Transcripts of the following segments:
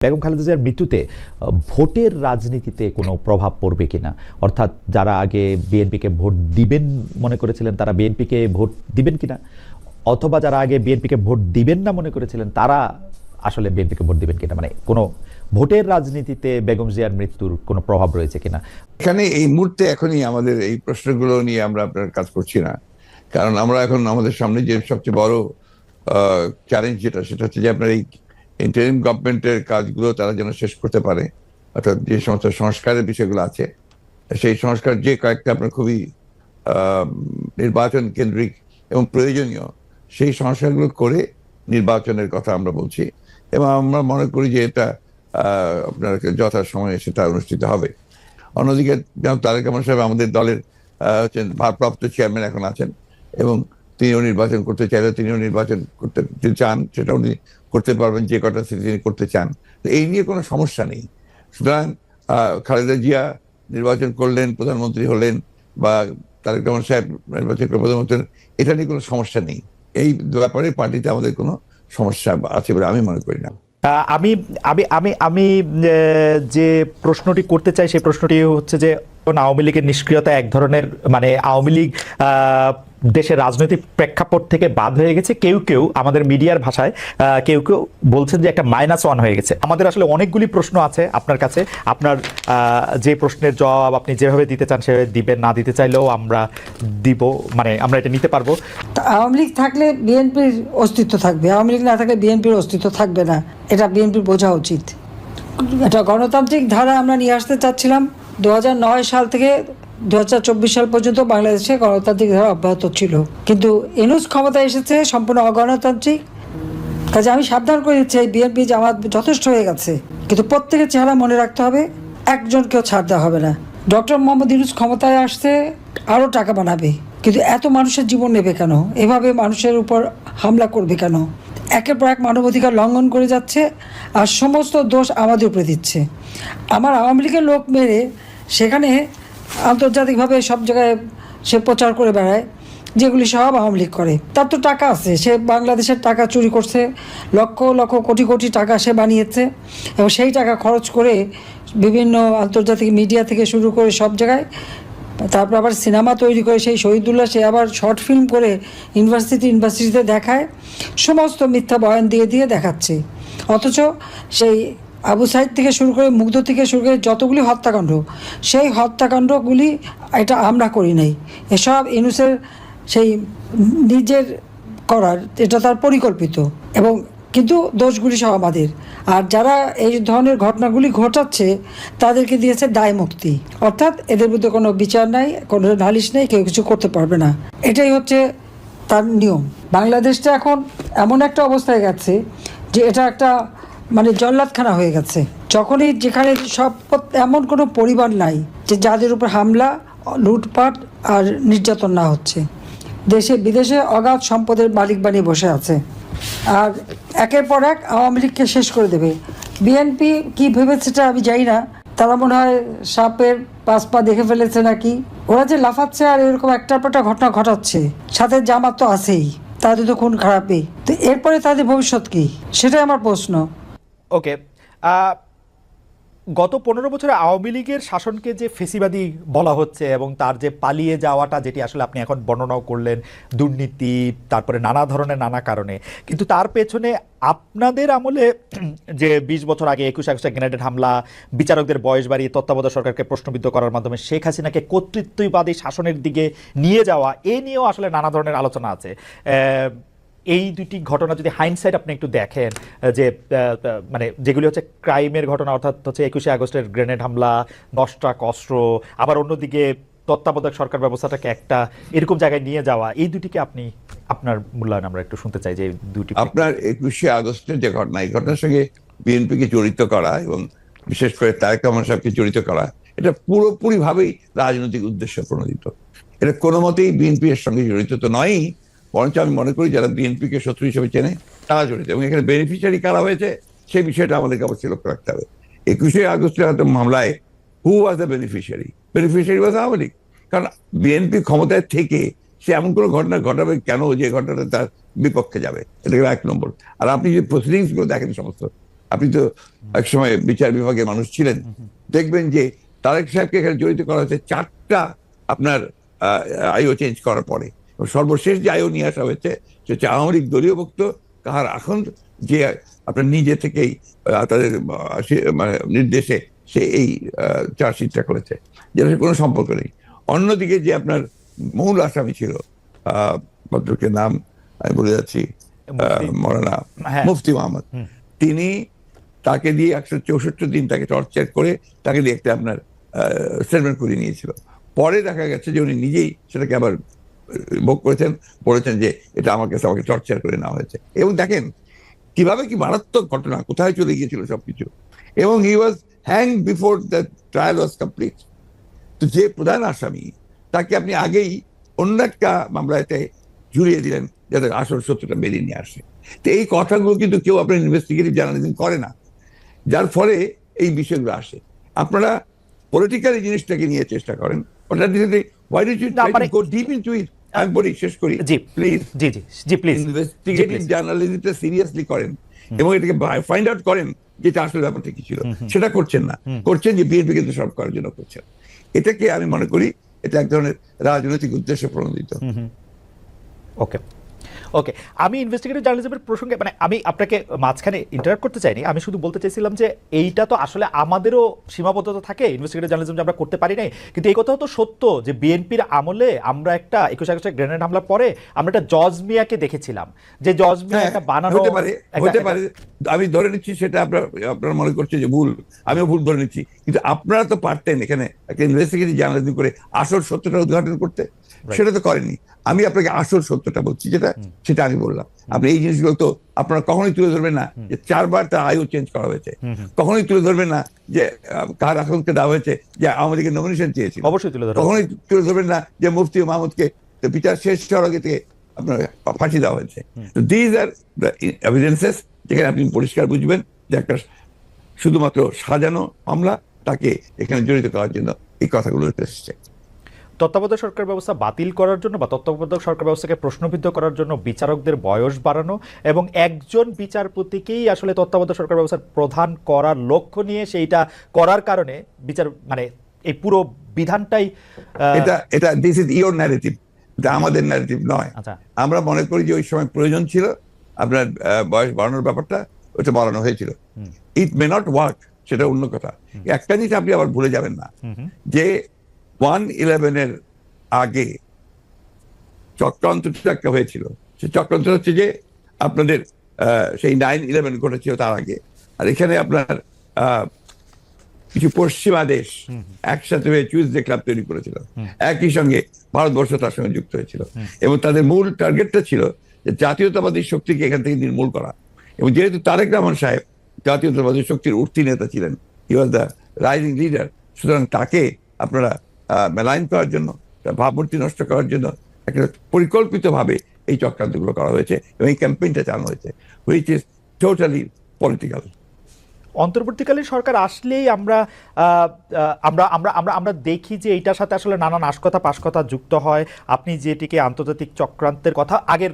বেগম খালেদা জিয়ার মৃত্যুতে ভোটের রাজনীতিতে কোনো প্রভাব পড়বে কিনা, অর্থাৎ যারা আগে বিএনপিকে ভোট দিবেন মনে করেছিলেন তারা বিএনপিকে ভোট দিবেন কিনা, অথবা যারা আগে বিএনপিকে ভোট দিবেন না মনে করেছিলেন তারা আসলে বিএনপিকে ভোট দিবেন কিনা, মানে কোনো ভোটের রাজনীতিতে বেগম জিয়ার মৃত্যুর কোনো প্রভাব রয়েছে কিনা। এখানে এই মুহূর্তে এখনই আমাদের এই প্রশ্নগুলো নিয়ে আমরা আপনার কাজ করছি না, কারণ আমরা এখন আমাদের সামনে যে সবচেয়ে বড় চ্যালেঞ্জ সেটা হচ্ছে যে আপনার এই ইন্টারিম গভর্নমেন্টের কাজগুলো তারা যেন শেষ করতে পারে, অর্থাৎ যে সমস্ত সংস্কারের বিষয়গুলো আছে সেই সংস্কার যে কয়েকটা আপনার খুবই নির্বাচন কেন্দ্রিক এবং প্রয়োজনীয় সেই সংস্কারগুলো করে নির্বাচনের কথা আমরা বলছি, এবং আমরা মনে করি যে এটা আপনার যথাসময়ে সেটা অনুষ্ঠিত হবে। অন্যদিকে তারেক রহমান সাহেব আমাদের দলের হচ্ছেন ভারপ্রাপ্ত চেয়ারম্যান এখন আছেন, এবং তিনিও নির্বাচন করতে চাইলে তিনিও নির্বাচন করতে চান, সেটা উনি করতে পারবেন যে কটা তিনি করতে চান। তো এই নিয়ে কোনো সমস্যা নেই। সুতরাং খালেদা জিয়া নির্বাচন করলেন, প্রধানমন্ত্রী হলেন, বা তারেক রহমান সাহেব নির্বাচন করে প্রধানমন্ত্রী, এটা নিয়ে কোনো সমস্যা নেই। এই ব্যাপারে পার্টিতে আমাদের কোনো সমস্যা আছে বলে আমি মনে করি না। আমি আমি আমি আমি যে প্রশ্নটি করতে চাই সেই প্রশ্নটি হচ্ছে যে আওয়ামী লীগের নিষ্ক্রিয়তা এক ধরনের, মানে আওয়ামী লীগ দেশের রাজনৈতিক প্রেক্ষাপট থেকে বাদ হয়ে গেছে, কেউ কেউ আমাদের মিডিয়ার ভাষায় কেউ কেউ বলছেন যে একটা -1 হয়ে গেছে। আমাদের আসলে অনেকগুলি প্রশ্ন আছে আপনার কাছে, আপনার যে প্রশ্নের জবাব আপনি যেভাবে দিতে চান সেভাবে দিবেন, না দিতে চাইলেও আমরা দিব, মানে আমরা এটা নিতে পারবো। আওয়ামী লীগ থাকলে বিএনপির অস্তিত্ব থাকবে, আওয়ামী লীগ না থাকলে বিএনপির অস্তিত্ব থাকবে না, এটা বিএনপির বোঝা উচিত। এটা গণতান্ত্রিক ধারা আমরা নিয়ে আসতে চাচ্ছিলাম। 2009 সাল থেকে 2024 সাল পর্যন্ত বাংলাদেশে গণতান্ত্রিক ধারা অব্যাহত ছিল, কিন্তু ইউনূস ক্ষমতায় এসেছে সম্পূর্ণ অগণতান্ত্রিক। কাজে আমি সাবধান করে দিচ্ছি, এই বিএনপি জামাত যথেষ্ট হয়ে গেছে, কিন্তু প্রত্যেকের চেহারা মনে রাখতে হবে, একজনকেও ছাড় দেওয়া হবে না। ডক্টর মোহাম্মদ ইউনূস ক্ষমতায় আসছে আরও টাকা বানাবে, কিন্তু এত মানুষের জীবন নেবে কেন? এভাবে মানুষের উপর হামলা করবে কেন? একের পর এক মানবাধিকার লঙ্ঘন করে যাচ্ছে, আর সমস্ত দোষ আমাদের উপরে দিচ্ছে। আমার আওয়ামী লীগের লোক মেরে সেখানে আন্তর্জাতিকভাবে সব জায়গায় সে প্রচার করে বেড়ায়, যেগুলি সব আওয়ামী লীগ করে। তার তো টাকা আছে, সে বাংলাদেশের টাকা চুরি করছে, লক্ষ লক্ষ কোটি কোটি টাকা সে বানিয়েছে, এবং সেই টাকা খরচ করে বিভিন্ন আন্তর্জাতিক মিডিয়া থেকে শুরু করে সব জায়গায়, তারপর আবার সিনেমা তৈরি করে সেই শহীদুল্লাহ সে আবার শর্ট ফিল্ম করে ইউনিভার্সিটিতে দেখায়, সমস্ত মিথ্যা বয়ান দিয়ে দিয়ে দেখাচ্ছে। অথচ সেই আবু সাইদ থেকে শুরু করে মুগ্ধ থেকে শুরু করে যতগুলি হত্যাকাণ্ড, সেই হত্যাকাণ্ডগুলি এটা আমরা করি নাই, এসব ইউনূসের সেই নিজের করার, এটা তার পরিকল্পিত, এবং কিন্তু দোষগুলি সব আমাদের। আর যারা এই ধরনের ঘটনাগুলি ঘটাচ্ছে তাদেরকে দিয়েছে দায় মুক্তি, অর্থাৎ এদের বিরুদ্ধে কোনো বিচার নাই, কোনো নালিশ নেই, কেউ কিছু করতে পারবে না। এটাই হচ্ছে তার নিয়ম। বাংলাদেশটা এখন এমন একটা অবস্থায় গেছে যে এটা একটা মানে জল্লাদখানা হয়ে গেছে। যখনই যেখানে সব, এমন কোনো পরিবার নাই যে যাদের উপর হামলা, লুটপাট আর নির্যাতন না হচ্ছে। দেশে বিদেশে অগাধ সম্পদের মালিক বানিয়ে বসে আছে, আর একের পর এক আওয়ামী লীগকে শেষ করে দেবে। বিএনপি কি ভেবেছে সেটা আমি জানি না, তারা মনে হয় সাপের 5 পা দেখে ফেলেছে নাকি। ওরা যে লাফাচ্ছে আর এরকম একটার পর একটা ঘটনা ঘটাচ্ছে, সাথে জামাত তো আছেই, তাদের তো খুন খারাপই। তো এরপরে তাদের ভবিষ্যৎ কি, সেটাই আমার প্রশ্ন। ওকে, গত 15 বছরে আওয়ামী লীগের শাসনকে যে ফেসিবাদী বলা হচ্ছে এবং তার যে পালিয়ে যাওয়াটা, যেটি আসলে আপনি এখন বর্ণনাও করলেন, দুর্নীতি, তারপরে নানা ধরনের নানা কারণে, কিন্তু তার পেছনে আপনাদের আমলে যে 20 বছর আগে 21 আগস্টে গ্রেনেড হামলা, বিচারকদের বয়স বাড়িয়ে তত্ত্বাবধায়ক সরকারকে প্রশ্নবিদ্ধ করার মাধ্যমে শেখ হাসিনাকে কর্তৃত্ববাদী শাসনের দিকে নিয়ে যাওয়া, এ নিয়েও আসলে নানা ধরনের আলোচনা আছে। এই দুটি ঘটনা যদি হাইন্ডসাইড আপনি একটু দেখেন, যে মানে যেগুলি হচ্ছে ক্রাইমের ঘটনা, অর্থাৎ হচ্ছে 21 আগস্টের গ্রেনেড হামলা, 10 ট্রাক অস্ত্র, আবার অন্যদিকে তত্ত্বাবধায়ক সরকার ব্যবস্থাটাকে একটা এরকম জায়গায় নিয়ে যাওয়া, এই দুটিকে আপনি আপনার মূল্যায়ন আমরা একটু শুনতে চাই। যে দুটি আপনার 21 আগস্টের যে ঘটনা, এই ঘটনার সঙ্গে বিএনপিকে জড়িত করা এবং বিশেষ করে তারেক রহমান সাহেবকে জড়িত করা, এটা পুরোপুরি ভাবেই রাজনৈতিক উদ্দেশ্য প্রণোদিত। এটা কোনো মতেই বিএনপি এর সঙ্গে জড়িত তো নয়ই, বরঞ্চ আমি মনে করি যারা বিএনপিকে শত্রু হিসেবে চেনে তারা জড়িত, এবং এখানে বেনিফিশিয়ারি কারা হয়েছে সেই বিষয়টা আমাদেরকে অবশ্যই লক্ষ্য রাখতে হবে। 21 আগস্টের মামলায় who was the beneficiary? Beneficiary was Awami League. কারণ বিএনপি ক্ষমতায় থেকে সে এমন কোনো ঘটনা ঘটাবে কেন যে ঘটনাটা তার বিপক্ষে যাবে, এটা 1 নম্বর। আর আপনি যে প্রসিডিংস গুলো দেখেন সমস্ত, আপনি তো একসময় বিচার বিভাগের মানুষ ছিলেন, দেখবেন যে তারেক সাহেবকে এখানে জড়িত করা হয়েছে 4টা আপনার আইও চেঞ্জ করার পরে। সর্বশেষ যে আইও নিয়ে আসা হয়েছে সে হচ্ছে আওয়ামী লীগ দলীয় ভুক্ত কাহার এখন যে আপনার নিজে থেকেই তাদের মানে নির্দেশে সে এই চার্জশিটটা করেছে, যেটা কোনো সম্পর্ক নেই। অন্যদিকে যে আপনার মূল আসামি ছিল ভদ্রকের নাম আমি বলে যাচ্ছি, মৌলানা মুফতি মোহাম্মদ, তিনি তাকে দিয়ে 164 দিন তাকে টর্চার করে তাকে দিয়ে একটা আপনার স্টেটমেন্ট করে নিয়েছিল। পরে দেখা গেছে যে উনি নিজেই সেটাকে আবার ভোগ করেছেন, বলেছেন যে এটা আমার কাছে আমাকে টর্চার করে নেওয়া হয়েছে। এবং দেখেন কিভাবে কি মারাত্মক ঘটনা, কোথায় চলে গিয়েছিল সবকিছু। এবং he was hang before the trial was complete. তো যে প্রধান আসামি তাকে আপনি আগেই অন্য একটা মামলাতে ঝুলিয়ে দিলেন যাতে আসল সত্যটা বেরিয়ে নিয়ে আসে। তো এই কথাগুলো কিন্তু কেউ আপনার ইনভেস্টিগেটিভ জার্নালিজম করে না, যার ফলে এই বিষয়গুলো আসে। আপনারা পলিটিক্যালি জিনিসটাকে নিয়ে চেষ্টা করেন, আমি বলি শেষ করি প্লিজ, ইনভেস্টিগেটিভ জার্নালিজমটা সিরিয়াসলি করেন এবং এটাকে ফাইন্ড আউট করেন যেটা আসলে ব্যাপারটা কি ছিল। সেটা করছেন না, করছেন যে বিএনপি কিন্তু সব করার জন্য করছেন। এটাকে আমি মনে করি এটা এক ধরনের রাজনৈতিক উদ্দেশ্য প্রণোদিত। ওকে ওকে, আমি ইনভেস্টিগেটিভ জার্নালিজমের প্রসঙ্গে মানে আমি আপনাকে মাঝখানে ইন্টারাপ্ট করতে চাইনি, আমি শুধু বলতে চাইছিলাম যে এইটা তো আসলে আমাদেরও সীমাবদ্ধতা থাকে, ইনভেস্টিগেটিভ জার্নালিজম যে আমরা করতে পারি নাই। কিন্তু এই কথাও তো সত্য যে বিএনপির আমলে আমরা একটা 21 আগস্টের গ্রেনেড হামলার পরে আমরা একটা জজ মিয়াকে দেখেছিলাম, যে জজ মিয়া একটা বানানো হতে পারে। আমি ধরে নিচ্ছি সেটা আপনারা মনে করছে যে ভুল, আমিও ভুল ধরে নিচ্ছি, কিন্তু আপনারা তো পারতেন এখানে একটা ইনভেস্টিগেটিভ জার্নালিজম করে আসল সত্যটা উদ্ঘাটন করতে, সেটা তো করেননি। আমি আপনাকে আসল সত্যটা বলছি যেটা, সেটা আমি বললাম। আপনি এই জিনিসগুলো তো আপনারা কখনোই তুলে ধরবেন না যে 4বার তার আয়ু চেঞ্জ করা হয়েছে, কখনোই তুলে ধরবেন না যে কার আসামকে দেওয়া হয়েছে যে আমাদের নমিনেশন চেয়েছিল, অবশ্যই তুলে ধরবেন। কখনোই তুলে ধরবেন না যে মুফতি মাহমুদকে বিচার শেষ হওয়ার আগে থেকে আপনার ফাঁসি দেওয়া হয়েছে। তো দিজ আর দ্য এভিডেন্সেস যেখানে আপনি পরিষ্কার বুঝবেন যে একটা শুধুমাত্র সাজানো মামলা, তাকে এখানে জড়িত করার জন্য এই কথাগুলো এসেছে। তত্ত্বাবধায়ক সরকার ব্যবস্থা বাতিল করার জন্য বা তত্ত্বাবধায়ক সরকার ব্যবস্থাকে প্রশ্নবিদ্ধ করার জন্য বিচারকদের বয়স বাড়ানো এবং একজন বিচারপতিকেই আসলে তত্ত্বাবধায়ক সরকার ব্যবস্থার প্রধান করার লক্ষ্য নিয়ে সেইটা করার কারণে বিচার মানে এই পুরো বিধানটাই এটা দিস ইজ ইওর ন্যারেটিভ, এটা আমাদের ন্যারেটিভ নয়। আমরা মনে করি যে ওই সময় প্রয়োজন ছিল আপনার বয়স বাড়ানোর ব্যাপারটা, ওটা বাড়ানো হয়েছিল। ইট মে নট ওয়ার্ক, সেটা অন্য কথা। একটা জিনিস আপনি আবার ভুলে যাবেন না যে 1/11 আগে চক্রান্তটা একটা হয়েছিল। সে চক্রান্ত হচ্ছে যে আপনাদের সেই 9/11 ঘটেছিল তার আগে, আর এখানে আপনার কিছু পশ্চিমা দেশ একসাথে হয়ে চুইজডে ক্লাব তৈরি করেছিল, একই সঙ্গে ভারতবর্ষ তার সঙ্গে যুক্ত হয়েছিল এবং তাদের মূল টার্গেটটা ছিল যে জাতীয়তাবাদী শক্তিকে এখান থেকে নির্মূল করা। এবং যেহেতু তারেক রহমান সাহেব জাতীয়তাবাদী শক্তির উঠতি নেতা ছিলেন, হি ওয়াজ দ্য রাইজিং লিডার, সুতরাং তাকে আপনারা মেলাইন করার জন্য, ভাবমূর্তি নষ্ট করার জন্য একটা পরিকল্পিতভাবে এই চক্রান্তগুলো করা হয়েছে এবং এই ক্যাম্পেইনটা চালানো হয়েছে, হুইচ ইজ টোটালি পলিটিক্যাল। অন্তর্বর্তীকালীন সরকার আসলেই আমরা আমরা আমরা আমরা আমরা দেখি যে এইটার সাথে আসলে নানান আশকথা পাশকথা যুক্ত হয়। আপনি যেটিকে আন্তর্জাতিক চক্রান্তের কথা আগের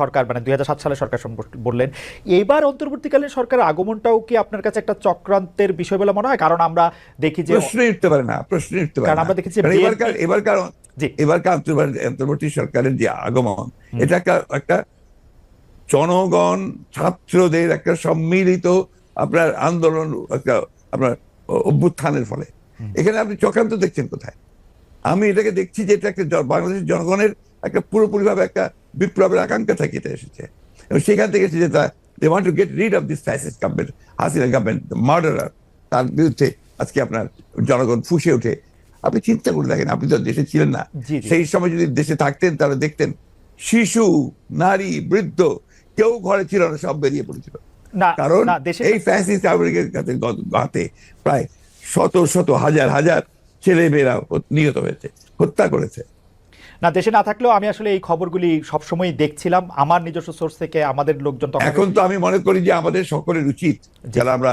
সরকার মানে 2007 সালের সরকার বললেন, এবার অন্তর্বর্তীকালীন সরকারের আগমনটাও কি আপনার কাছে একটা চক্রান্তের বিষয় বলে মনে হয়? কারণ আমরা দেখি যে প্রশ্নই উঠতে পারে না, প্রশ্নই উঠতে পারে না। আমরা দেখেছি এবারকার অন্তর্বর্তী সরকারের যে আগমন, এটা একটা জনগণ ছাত্রদের একটা সম্মিলিত আপনার আন্দোলন, একটা আপনার অভ্যুত্থানের ফলে। এখানে আপনি চক্রান্ত দেখছেন কোথায়? আমি এটাকে দেখছি যে এটা একটা বাংলাদেশের জনগণের একটা পুরোপুরিভাবে একটা বিপ্লবের আকাঙ্ক্ষা থেকে এটা এসেছে এবং সেখান থেকে এসেছে they want to get rid of this fascist government, Hasina government, the murderer, তার বিরুদ্ধে আজকে আপনার জনগণ ফুঁসে ওঠে। আপনি চিন্তা করে দেখেন, আপনি তো দেশে ছিলেন না, সেই সময় যদি দেশে থাকতেন তাহলে দেখতেন শিশু, নারী, বৃদ্ধ কেউ ঘরে ছিল না, সব বেরিয়ে পড়েছিল। কারণ এই ফ্যাসিস্ট আমেরিকার হাতে প্রায় শত শত হাজার হাজার ছেলে মেয়েরা নিহত হয়েছে, হত্যা করেছে। না, দেশে না থাকলেও আমি আসলে এই খবরগুলি সবসময় দেখছিলাম আমার নিজস্ব সোর্স থেকে, আমাদের লোকজন। এখন তো আমি মনে করি যে আমাদের সকলের উচিত, যারা আমরা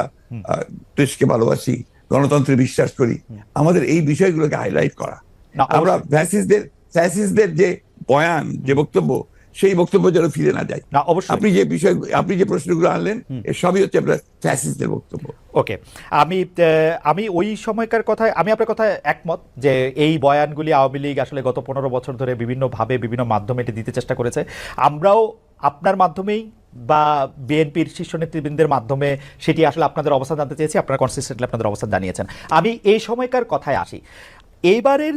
দেশকে ভালোবাসি, গণতন্ত্রে বিশ্বাস করি, আমাদের এই বিষয়গুলোকে হাইলাইট করা। আমরা ফ্যাসিস্টদের যে বয়ান, যে বক্তব্য, সেই বক্তব্য যেন ফিরে না যায়। না, অবশ্যই। আপনি যে প্রশ্নগুলো আনলেন এর সবই হচ্ছে আপনার ফ্যাসিস্টদের বক্তব্য। ওকে, আমি ওই সময়কার কথায় আমি আপনার কথায় একমত যে এই বয়ানগুলি আওয়ামী লীগ আসলে গত 15 বছর ধরে বিভিন্নভাবে বিভিন্ন মাধ্যমে এটি দিতে চেষ্টা করেছে। আমরাও আপনার মাধ্যমেই বা বিএনপির শীর্ষ নেতৃবৃন্দের মাধ্যমে সেটি আসলে আপনাদের অবস্থান জানতে চেয়েছি, আপনারা কনসিস্টেন্টলি আপনাদের অবস্থান জানিয়েছেন। আমি এই সময়কার কথায় আসি। এইবারের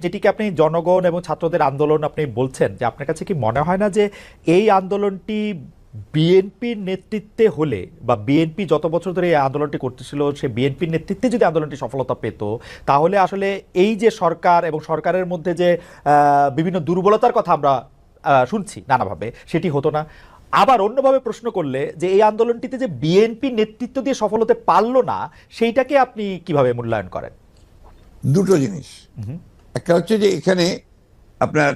যেটিকে আপনি জনগণ এবং ছাত্রদের আন্দোলন আপনি বলছেন, যে আপনার কাছে কি মনে হয় না যে এই আন্দোলনটি বিএনপির নেতৃত্বে হলে, বা বিএনপি যত বছর ধরে এই আন্দোলনটি করতেছিল সে বিএনপির নেতৃত্বে যদি আন্দোলনটি সফলতা পেত, তাহলে আসলে এই যে সরকার এবং সরকারের মধ্যে যে বিভিন্ন দুর্বলতার কথা আমরা শুনছি নানাভাবে, সেটি হতো না? আবার অন্যভাবে প্রশ্ন করলে, যে এই আন্দোলনটিতে যে বিএনপি নেতৃত্ব দিয়ে সফল হতে পারলো না, সেইটাকে আপনি কিভাবে মূল্যায়ন করেন? দুটো জিনিস। একটা হচ্ছে যে এখানে আপনার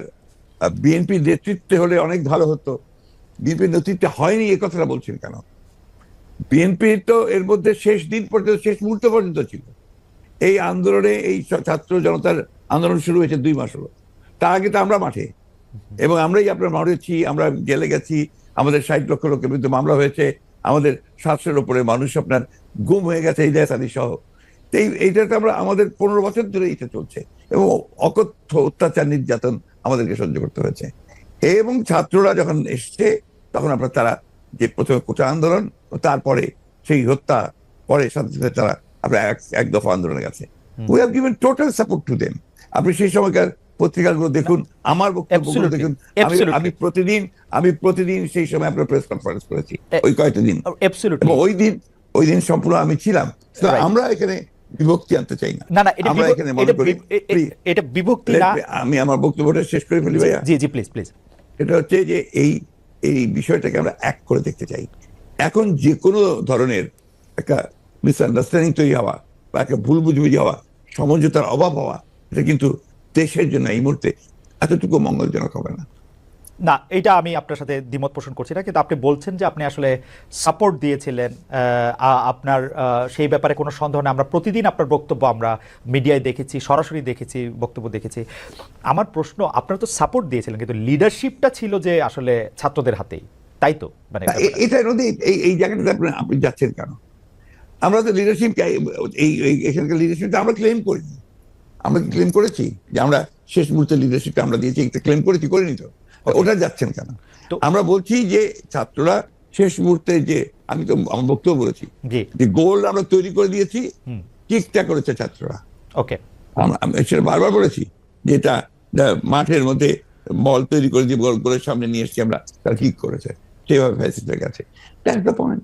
বিএনপির নেতৃত্বে হলে অনেক ভালো হতো, বিএনপির নেতৃত্বে হয়নি এই কথাটা বলছেন কেন? বিএনপি তো এর মধ্যে শেষ দিন পর্যন্ত, শেষ মুহূর্ত পর্যন্ত ছিল এই আন্দোলনে। এই ছাত্র জনতার আন্দোলন শুরু হয়েছে 2 মাস হলো, তার আগে তো আমরা মাঠে, এবং আমরাই আপনার মরেছি, আমরা জেলে গেছি, আমাদের 60 লক্ষ লোকের বিরুদ্ধে মামলা হয়েছে, আমাদের 700-এর উপরে মানুষ আপনার গুম হয়ে গেছে, এই দেশাদি সহ। এইটাতে আমরা আমাদের 15 বছর ধরে এটা চলছে, এবং অকথ্য অত্যাচার নির্যাতন আমাদেরকে সহ্য করতে হয়েছে। এবং ছাত্ররা যখন এসছে তখন আপনার তারা যে প্রথমে কোটা আন্দোলন, তারপরে সেই হত্যা, পরে সাথে সাথে তারা আপনার এক দফা আন্দোলনে গেছে। We have given total support to them. আপনি সেই সময়কার পত্রিকাগুলো দেখুন, আমার বক্তব্যগুলো দেখুন। আমি প্রতিদিন সেই সময় আপনার প্রেস কনফারেন্স করেছি ওই কয়েকটা দিন, এবং ওই দিন সম্পূর্ণ আমি ছিলাম। আমরা এখানে বিভক্তি আনতে চাই না। আমরা এখানে মনে করি এটা বিভক্তি না। আমি আমার বক্তব্যটা শেষ করে ফেলি ভাইয়া। জি জি, প্লিজ প্লিজ। এটা হচ্ছে যে এই বিষয়টাকে আমরা এক করে দেখতে চাই। এখন যে কোনো ধরনের একটা মিসআন্ডারস্ট্যান্ডিং তৈরি হওয়া বা একটা ভুল বুঝবুঝি হওয়া, সমঝোতার অভাব হওয়া, এটা কিন্তু দেশের জন্য এই মুহূর্তে এতটুকু মঙ্গলজনক হবে না। না, এটা আমি আপনার সাথে দ্বিমত পোষণ করছি না, কিন্তু আপনি বলছেন যে আপনি আসলে সাপোর্ট দিয়েছিলেন, আপনার সেই ব্যাপারে কোনো সন্দেহ নেই। আমরা প্রতিদিন আপনার বক্তব্য আমরা মিডিয়ায় দেখেছি, সরাসরি দেখেছি, বক্তব্য দেখেছি। আমার প্রশ্ন, আপনারা তো সাপোর্ট দিয়েছিলেন, কিন্তু লিডারশিপটা ছিল যে আসলে ছাত্রদের হাতেই, তাই তো? মানে এটার মধ্যে এই জায়গাটাতে আপনি যাচ্ছেন কেন? আমরা তো লিডারশিপ, এখানকার লিডারশিপটা আমরা ক্লেম করিনি। আমরা ক্লেম করেছি যে আমরা শেষ মুহূর্তে লিডারশিপটা আমরা দিয়েছি, ক্লেম করিনি তো। ওটা যাচ্ছেন কেন? আমরা বলছি যে ছাত্ররা শেষ মুহূর্তে, যে আমি তো আমার বক্তব্য বলেছি যে গোল আমরা তৈরি করে দিয়েছি, কিকটা করেছে ছাত্ররা। ওকে, সেটা বারবার বলেছি যে এটা মাঠের মধ্যে বল তৈরি করে দিয়ে গোলের সামনে নিয়ে এসেছি আমরা, তারা কিক করেছে, সেভাবে ফ্যাসিস্টদের কাছে। That's the point.